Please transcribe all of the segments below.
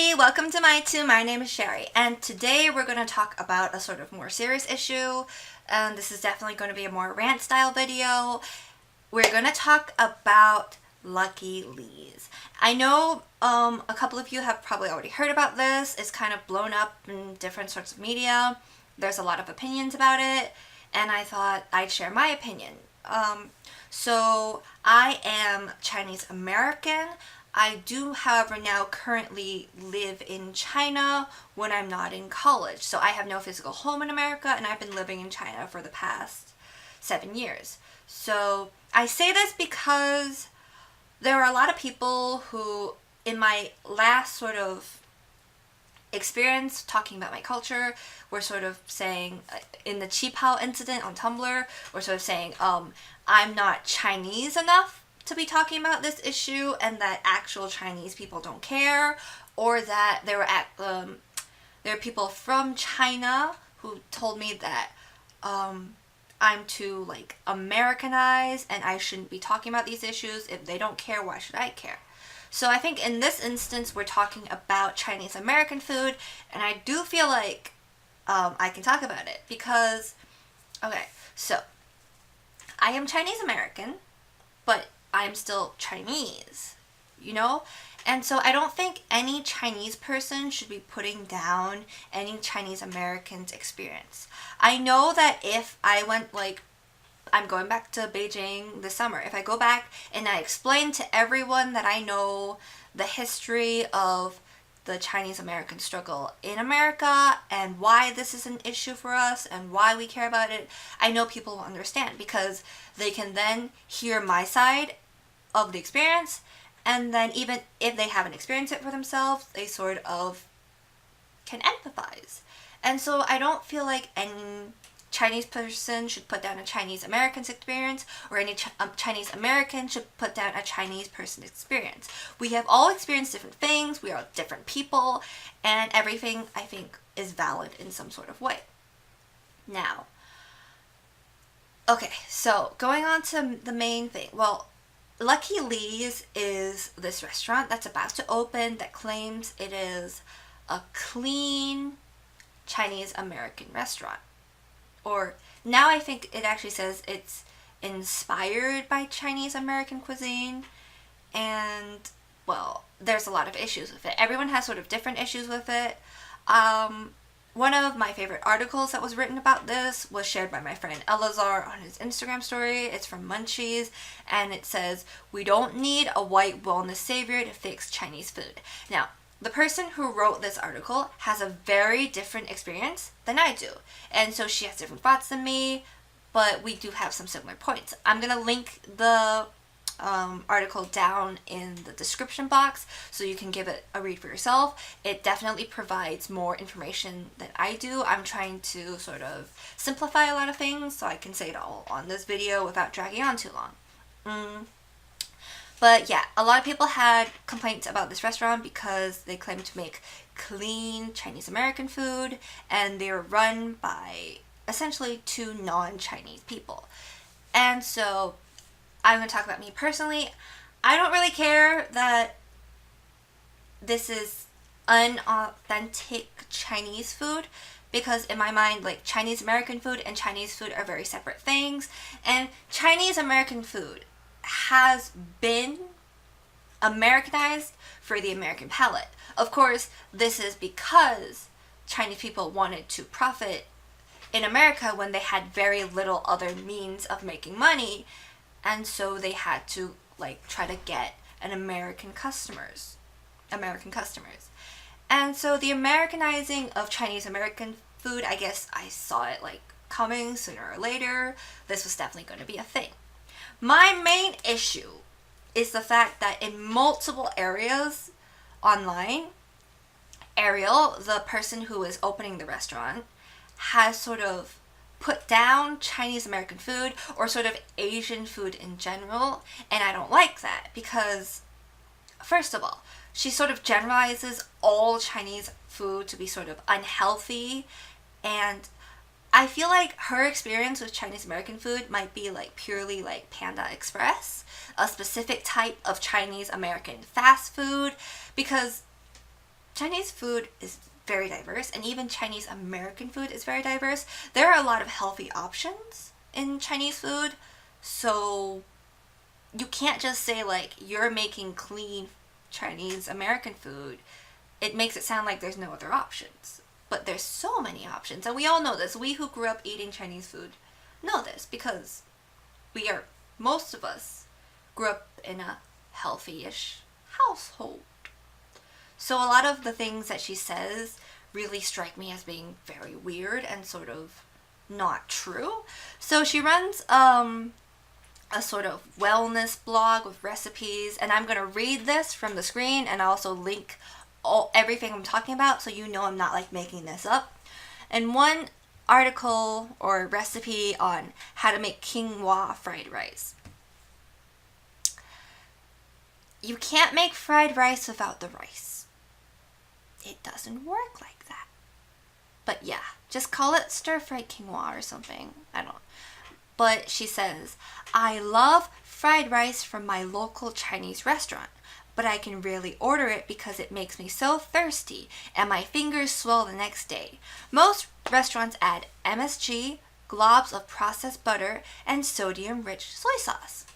everybody, welcome to my name is Sheri, and today we're going to talk about a sort of more serious issue, and this is definitely going to be a more rant style video. We're going to talk about Lucky Lee's. I know a couple of you have probably already heard about this. It's kind of blown up in different sorts of media. There's a lot of opinions about it, and I thought I'd share my opinion. So I am Chinese American. I do, however, now currently live in China when I'm not in college. So I have no physical home in America, and I've been living in China for the past 7 years. So I say this because there are a lot of people who, in my last sort of experience talking about my culture, were sort of saying, in the Qipao incident on Tumblr, were sort of saying, I'm not Chinese enough to be talking about this issue, and that actual Chinese people don't care, or that there are people from China who told me that I'm too Americanized and I shouldn't be talking about these issues. If they don't care, why should I care? So I think in this instance we're talking about Chinese American food, and I do feel like I can talk about it because, okay, so I am Chinese American, but I'm still Chinese, you know? And so I don't think any Chinese person should be putting down any Chinese American's experience. I know that if I went, I'm going back to Beijing this summer. If I go back and I explain to everyone that I know the history of the Chinese American struggle in America and why this is an issue for us and why we care about it, I know people will understand, because they can then hear my side of the experience, and then even if they haven't experienced it for themselves, they sort of can empathize. And so I don't feel like any Chinese person should put down a Chinese American's experience, or any Chinese American should put down a Chinese person's experience. We have all experienced different things, we are different people, and everything, I think, is valid in some sort of way. Now, okay, so going on to the main thing. Well, Lucky Lee's is this restaurant that's about to open that claims it is a clean Chinese American restaurant. Or now I think it actually says it's inspired by Chinese American cuisine, and well, there's a lot of issues with it. Everyone has sort of different issues with it. One of my favorite articles that was written about this was shared by my friend Elazar on his Instagram story. It's from Munchies, and it says, "We don't need a white wellness savior to fix Chinese food." Now, the person who wrote this article has a very different experience than I do. And so she has different thoughts than me, but we do have some similar points. I'm going to link the article down in the description box so you can give it a read for yourself. It definitely provides more information than I do. I'm trying to sort of simplify a lot of things so I can say it all on this video without dragging on too long. But yeah, a lot of people had complaints about this restaurant because they claim to make clean Chinese American food, and they're run by essentially two non-Chinese people. And so I'm going to talk about me personally. I don't really care that this is unauthentic Chinese food, because in my mind, Chinese American food and Chinese food are very separate things, and Chinese American food has been Americanized for the American palate. Of course, this is because Chinese people wanted to profit in America when they had very little other means of making money, and so they had to try to get American customers. And so the Americanizing of Chinese American food, I guess I saw it coming sooner or later. This was definitely going to be a thing. My main issue is the fact that in multiple areas online, Ariel, the person who is opening the restaurant, has sort of put down Chinese American food, or sort of Asian food in general, and I don't like that because, first of all, she sort of generalizes all Chinese food to be sort of unhealthy, and I feel like her experience with Chinese American food might be purely Panda Express, a specific type of Chinese American fast food, because Chinese food is very diverse, and even Chinese American food is very diverse. There are a lot of healthy options in Chinese food, so you can't just say like you're making clean Chinese American food. It makes it sound like there's no other options. But there's so many options, and we all know this. We who grew up eating Chinese food know this because most of us grew up in a healthy-ish household. So a lot of the things that she says really strike me as being very weird and sort of not true. So she runs a sort of wellness blog with recipes, and I'm going to read this from the screen and also link everything I'm talking about so you know I'm not like making this up. And one article or recipe on how to make quinoa fried rice. You can't make fried rice without the rice. It doesn't work like that. But yeah, just call it stir-fried quinoa or something. I don't know. But she says, I love fried rice from my local Chinese restaurant, but I can rarely order it because it makes me so thirsty and my fingers swell the next day. Most restaurants add MSG, globs of processed butter, and sodium-rich soy sauce.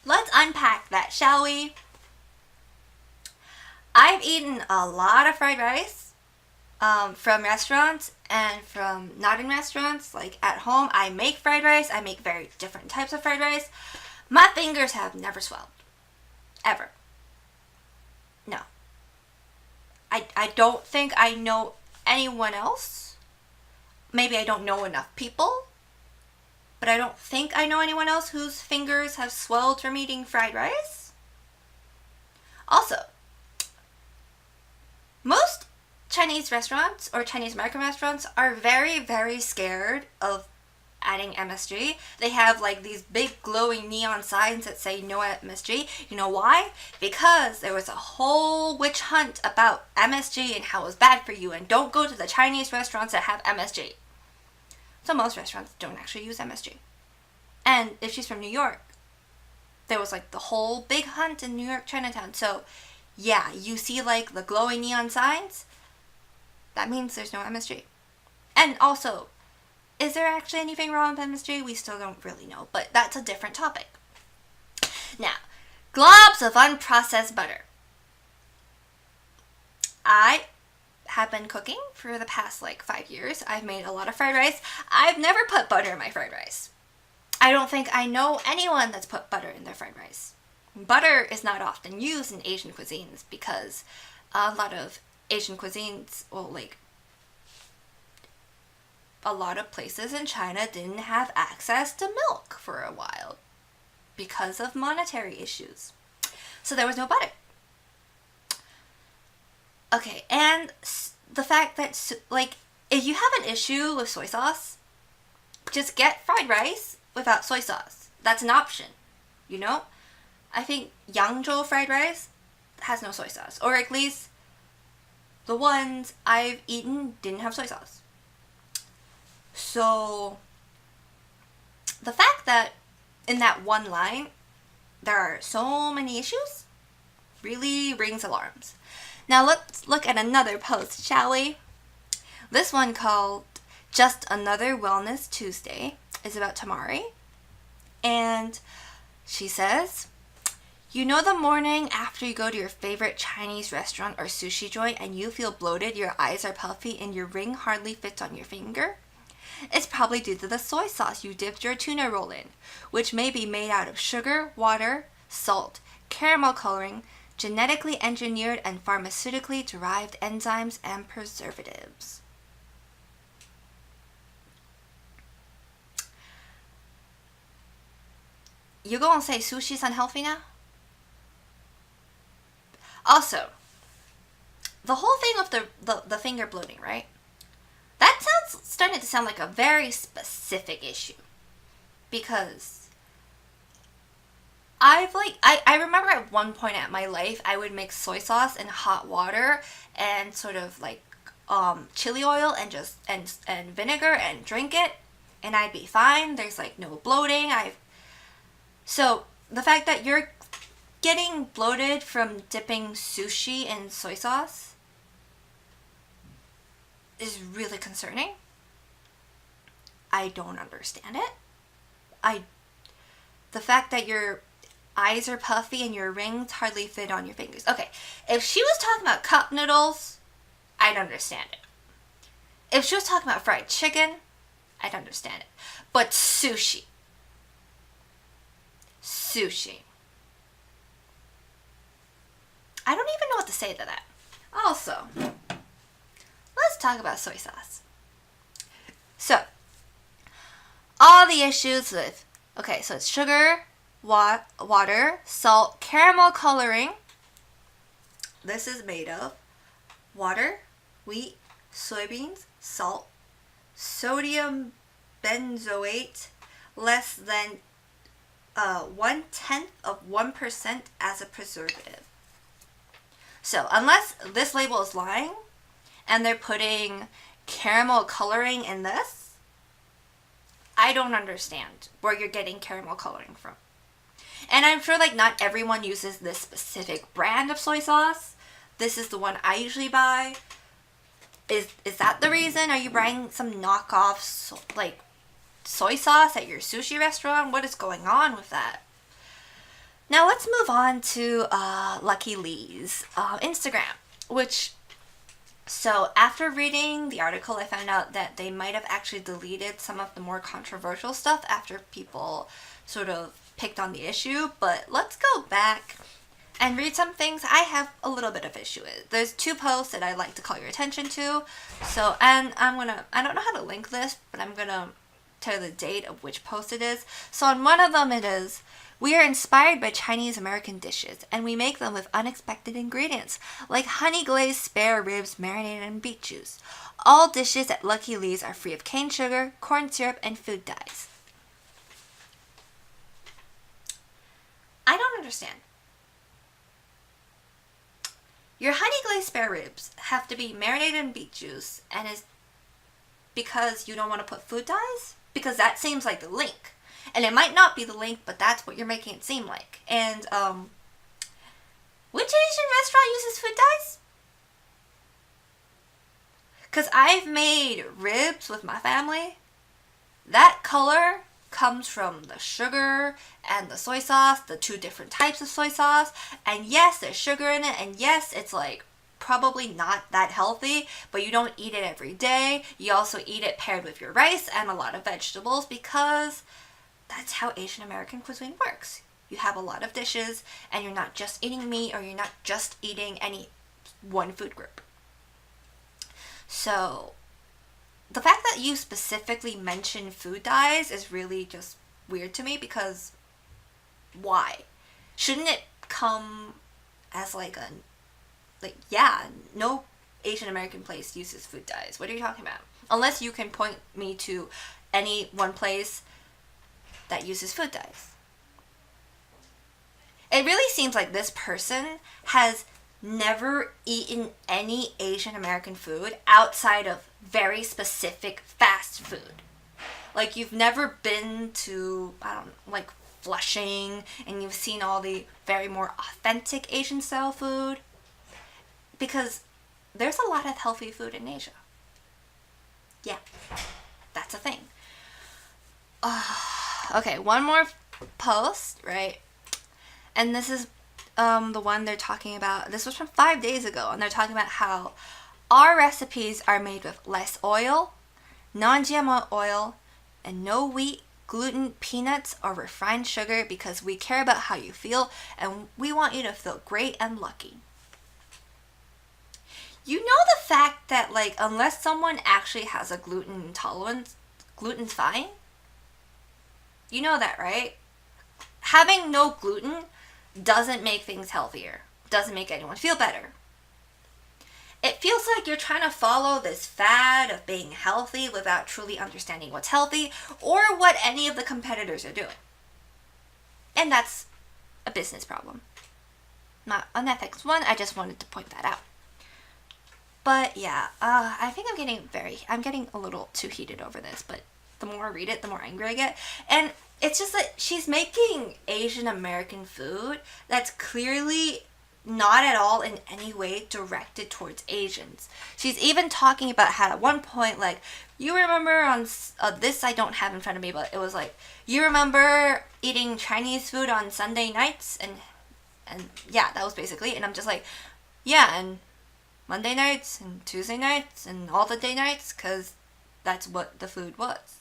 Let's unpack that, shall we? I've eaten a lot of fried rice from restaurants and from not in restaurants. Like at home, I make fried rice. I make very different types of fried rice. My fingers have never swelled. Ever. No. I don't think I know anyone else. Maybe I don't know enough people. But I don't think I know anyone else whose fingers have swelled from eating fried rice. Also, most Chinese restaurants or Chinese American restaurants are very, very scared of adding MSG. They have like these big glowing neon signs that say no MSG. You know why? Because there was a whole witch hunt about MSG and how it was bad for you, and don't go to the Chinese restaurants that have MSG. So most restaurants don't actually use MSG. And if she's from New York, there was like the whole big hunt in New York Chinatown. So yeah, you see like the glowing neon signs, that means there's no MSG. And also, is there actually anything wrong with MSG? We still don't really know, but that's a different topic. Now, globs of unprocessed butter. I have been cooking for the past like 5 years. I've made a lot of fried rice. I've never put butter in my fried rice. I don't think I know anyone that's put butter in their fried rice. Butter is not often used in Asian cuisines because a lot of Asian cuisines, well, like a lot of places in China didn't have access to milk for a while because of monetary issues. So there was no butter. Okay, and the fact that, like, if you have an issue with soy sauce, just get fried rice without soy sauce. That's an option, you know? I think Yangzhou fried rice has no soy sauce, or at least the ones I've eaten didn't have soy sauce. So the fact that in that one line there are so many issues really rings alarms. Now let's look at another post, shall we? This one called Just Another Wellness Tuesday is about Tamari. And she says, you know the morning after you go to your favorite Chinese restaurant or sushi joint and you feel bloated, your eyes are puffy, and your ring hardly fits on your finger? It's probably due to the soy sauce you dipped your tuna roll in, which may be made out of sugar, water, salt, caramel coloring, genetically engineered and pharmaceutically derived enzymes and preservatives. You gonna say sushi's unhealthy now? Also, the whole thing of the finger bloating, right? That sounds starting to sound like a very specific issue. Because I remember at one point at my life I would mix soy sauce in hot water and sort of like chili oil and just and vinegar and drink it, and I'd be fine. There's like no bloating. So the fact that you're getting bloated from dipping sushi in soy sauce, is really concerning. I don't understand it. The fact that your eyes are puffy and your rings hardly fit on your fingers. Okay, if she was talking about cup noodles, I'd understand it. If she was talking about fried chicken, I'd understand it. But sushi. I don't even know what to say to that. Also, let's talk about soy sauce. So, all the issues with, okay, so it's sugar, water, salt, caramel coloring. This is made of water, wheat, soybeans, salt, sodium benzoate, less than 1/10% as a preservative. So unless this label is lying and they're putting caramel coloring in this, I don't understand where you're getting caramel coloring from. And I'm sure like not everyone uses this specific brand of soy sauce. This is the one I usually buy. Is that the reason? Are you buying some knockoff like soy sauce at your sushi restaurant? What is going on with that? Now let's move on to Lucky Lee's Instagram, so after reading the article, I found out that they might have actually deleted some of the more controversial stuff after people sort of picked on the issue, but let's go back and read some things I have a little bit of issue with. There's 2 posts that I'd like to call your attention to. So, and I don't know how to link this, but I'm gonna tell you the date of which post it is. So on one of them it is, we are inspired by Chinese American dishes, and we make them with unexpected ingredients, like honey glazed spare ribs marinated in beet juice. All dishes at Lucky Lee's are free of cane sugar, corn syrup, and food dyes. I don't understand. Your honey glazed spare ribs have to be marinated in beet juice, and is because you don't want to put food dyes? Because that seems like the link. And it might not be the link, but that's what you're making it seem like. And, which Asian restaurant uses food dyes? Because I've made ribs with my family. That color comes from the sugar and the soy sauce, the 2 different types of soy sauce. And yes, there's sugar in it. And yes, it's like probably not that healthy, but you don't eat it every day. You also eat it paired with your rice and a lot of vegetables, because that's how Asian American cuisine works. You have a lot of dishes, and you're not just eating meat, or you're not just eating any one food group. So, the fact that you specifically mention food dyes is really just weird to me, because why? Shouldn't it come as no Asian American place uses food dyes. What are you talking about? Unless you can point me to any one place that uses food dyes. It really seems like this person has never eaten any Asian American food outside of very specific fast food. Like, you've never been to, Flushing, and you've seen all the very more authentic Asian style food. Because there's a lot of healthy food in Asia. Yeah, that's a thing. Okay, one more post, right? And this is the one they're talking about. This was from 5 days ago, and they're talking about how our recipes are made with less oil, non-GMO oil, and no wheat, gluten, peanuts, or refined sugar, because we care about how you feel, and we want you to feel great and lucky. You know the fact that, unless someone actually has a gluten intolerance, gluten's fine? You know that, right? Having no gluten doesn't make things healthier. Doesn't make anyone feel better. It feels like you're trying to follow this fad of being healthy without truly understanding what's healthy or what any of the competitors are doing. And that's a business problem. Not an ethics one. I just wanted to point that out. But yeah, I think I'm getting a little too heated over this, but the more I read it, the more angry I get. And it's just that she's making Asian American food that's clearly not at all in any way directed towards Asians. She's even talking about how at one point, like, you remember on this I don't have in front of me, but it was like, you remember eating Chinese food on Sunday nights? And yeah, that was basically, and I'm just like, yeah, and Monday nights and Tuesday nights and all the day nights, because that's what the food was.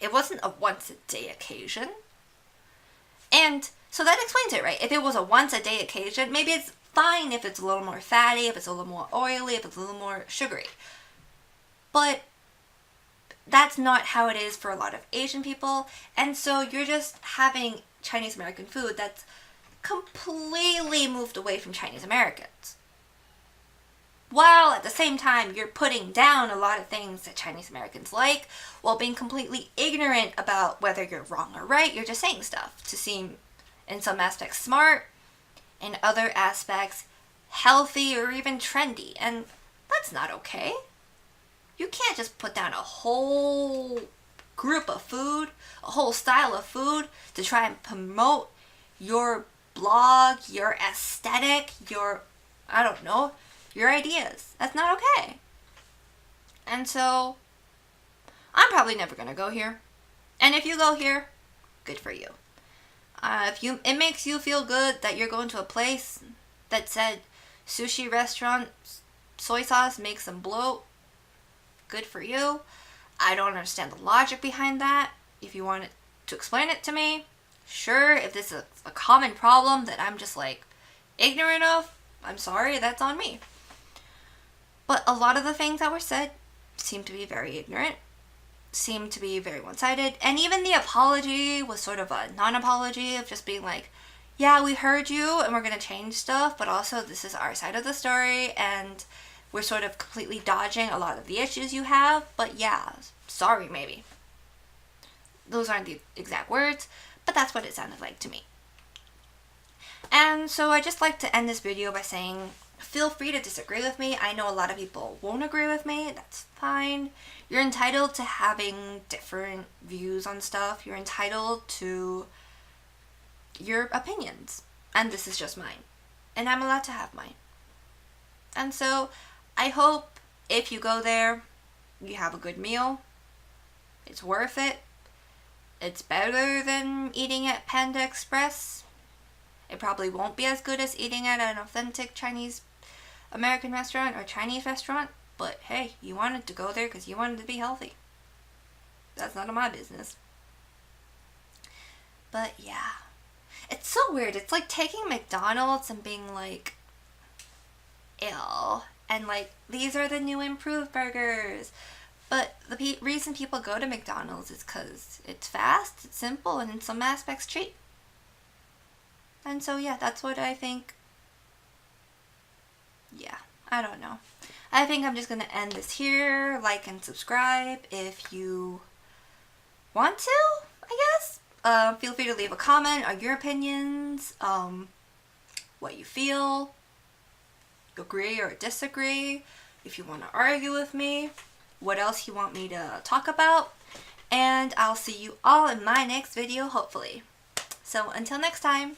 It wasn't a once a day occasion. And so that explains it, right? If it was a once a day occasion, maybe it's fine if it's a little more fatty, if it's a little more oily, if it's a little more sugary. But that's not how it is for a lot of Asian people. And so you're just having Chinese American food that's completely moved away from Chinese Americans. While at the same time you're putting down a lot of things that Chinese Americans like, while being completely ignorant about whether you're wrong or right. You're just saying stuff to seem in some aspects smart, in other aspects healthy or even trendy, and that's not okay. You can't just put down a whole group of food, a whole style of food to try and promote your blog, your aesthetic, your, I don't know, your ideas. That's not okay. And so, I'm probably never going to go here. And if you go here, good for you. It makes you feel good that you're going to a place that said sushi restaurant, soy sauce makes them bloat, good for you. I don't understand the logic behind that. If you want to explain it to me, sure. If this is a common problem that I'm just like ignorant of, I'm sorry, that's on me. But a lot of the things that were said seem to be very ignorant, seem to be very one-sided, and even the apology was sort of a non-apology of just being like, yeah, we heard you and we're going to change stuff, but also this is our side of the story and we're sort of completely dodging a lot of the issues you have, but yeah, sorry maybe. Those aren't the exact words, but that's what it sounded like to me. And so I just like to end this video by saying, feel free to disagree with me. I know a lot of people won't agree with me. That's fine. You're entitled to having different views on stuff. You're entitled to your opinions. And this is just mine. And I'm allowed to have mine. And so I hope if you go there, you have a good meal. It's worth it. It's better than eating at Panda Express. It probably won't be as good as eating at an authentic Chinese American restaurant or Chinese restaurant, but hey, you wanted to go there because you wanted to be healthy. That's none of my business. But yeah, it's so weird. It's like taking McDonald's and being like, ew, and like, these are the new improved burgers. But the reason people go to McDonald's is because it's fast, it's simple, and in some aspects cheap. And so yeah, that's what I think. Yeah, I don't know. I think I'm just going to end this here. Like and subscribe if you want to, I guess. Feel free to leave a comment on your opinions, what you feel, agree or disagree, if you want to argue with me, what else you want me to talk about, and I'll see you all in my next video, hopefully. So until next time.